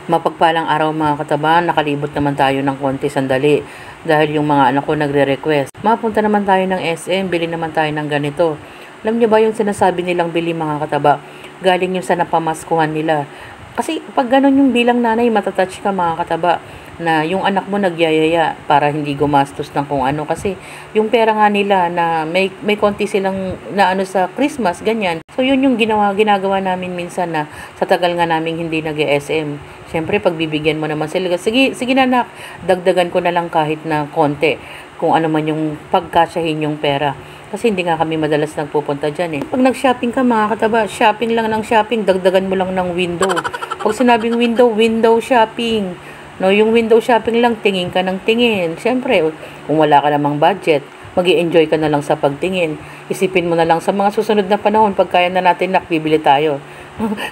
Mapagpalang araw mga kataba, nakalibot naman tayo ng konti sandali dahil yung mga anak ko nagre-request. Mapunta naman tayo ng SM, bili naman tayo ng ganito. Alam niyo ba yung sinasabi nilang bili mga kataba? Galing yung sa napamaskuhan nila. Kasi pag ganun yung bilang nanay, matatouch ka mga kataba na yung anak mo nagyayaya para hindi gumastos ng kung ano kasi yung pera nga nila na may konti silang na ano sa Christmas ganyan. So yun yung ginagawa namin minsan na sa tagal nga namin hindi nag-SM. Siyempre pagbibigyan mo naman sila, sige na anak, dagdagan ko na lang kahit na konti kung ano man yung pagkasyahin yung pera. Kasi hindi nga kami madalas nagpupunta dyan eh. Pag nag-shopping ka mga kataba, shopping lang ng shopping, dagdagan mo lang ng window. Pag sinabing window shopping. No, yung window shopping lang, tingin ka ng tingin. Siyempre, kung wala ka namang budget, mag-i-enjoy ka na lang sa pagtingin. Isipin mo na lang sa mga susunod na panahon, pag kaya na natin bibili tayo.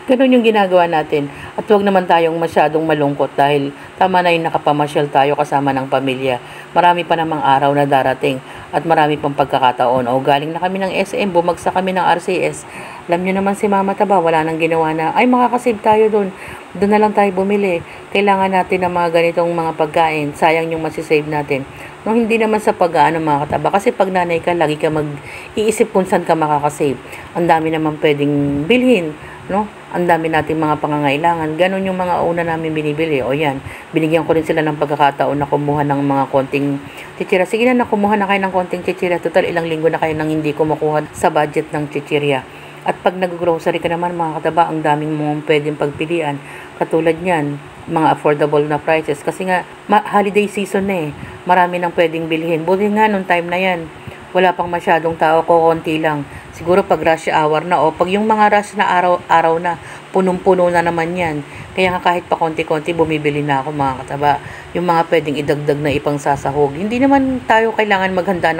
Ganun yung ginagawa natin. At huwag naman tayong masyadong malungkot dahil tama na yung nakapamasyal tayo kasama ng pamilya. Marami pa namang araw na darating at marami pang pagkakataon. O galing na kami ng SM, bumagsak kami ng RCS. Alam nyo naman si Mama Taba, wala nang ginawa na, ay makakasave tayo doon. Doon na lang tayo bumili. Kailangan natin ng mga ganitong mga pagkain. Sayang yung masisave natin. No, hindi naman sa pag-aano mga kataba. Kasi pag nanay ka, lagi ka mag-iisip kung saan ka makakasave. Ang dami naman pwedeng bilhin. No? Ang dami nating mga pangangailangan. Ganon yung mga una namin binibili. O yan, binigyan ko rin sila ng pagkakataon na kumuha ng mga konting chichirya. Sige na, kumuha na kayo ng konting chichirya. Total, ilang linggo na kayo nang hindi kumukuha sa budget ng chichirya. At pag nag-grocery ka naman mga kataba, ang daming mong pwedeng pagpilian. Katulad niyan, mga affordable na prices. Kasi nga, holiday season na eh. Marami nang pwedeng bilhin. Buti nga, nung time na yan, wala pang masyadong tao, konti lang. Siguro pag rush hour na o pag yung mga rush na araw na, punong-puno na naman yan. Kaya nga kahit pa konti-konti bumibili na ako mga kataba. Yung mga pwedeng idagdag na ipang sasahog. Hindi naman tayo kailangan maghanda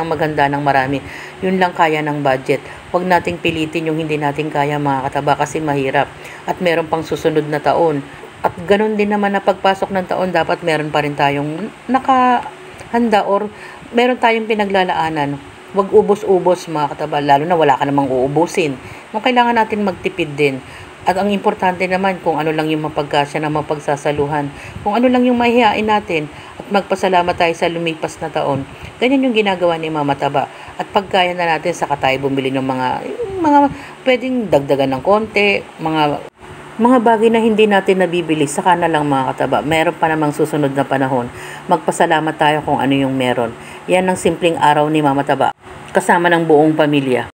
ng marami. Yun lang kaya ng budget. Huwag nating pilitin yung hindi natin kaya mga kataba kasi mahirap. At meron pang susunod na taon. At ganun din naman na pagpasok ng taon, dapat meron pa rin tayong nakahanda or meron tayong pinaglalaanan. Huwag ubos-ubos mga kataba, lalo na wala ka namang uubusin. Kung kailangan natin magtipid din. At ang importante naman kung ano lang yung mapagkasya na mapagsasaluhan. Kung ano lang yung mahihain natin at magpasalamat tayo sa lumipas na taon. Ganyan yung ginagawa ni Mama Taba. At pagkaya na natin saka tayo bumili ng mga pwedeng dagdagan ng konti, mga bagay na hindi natin nabibili, saka na lang mga kataba. Meron pa namang susunod na panahon. Magpasalamat tayo kung ano yung meron. Yan ang simpleng araw ni Mama Taba, kasama ng buong pamilya.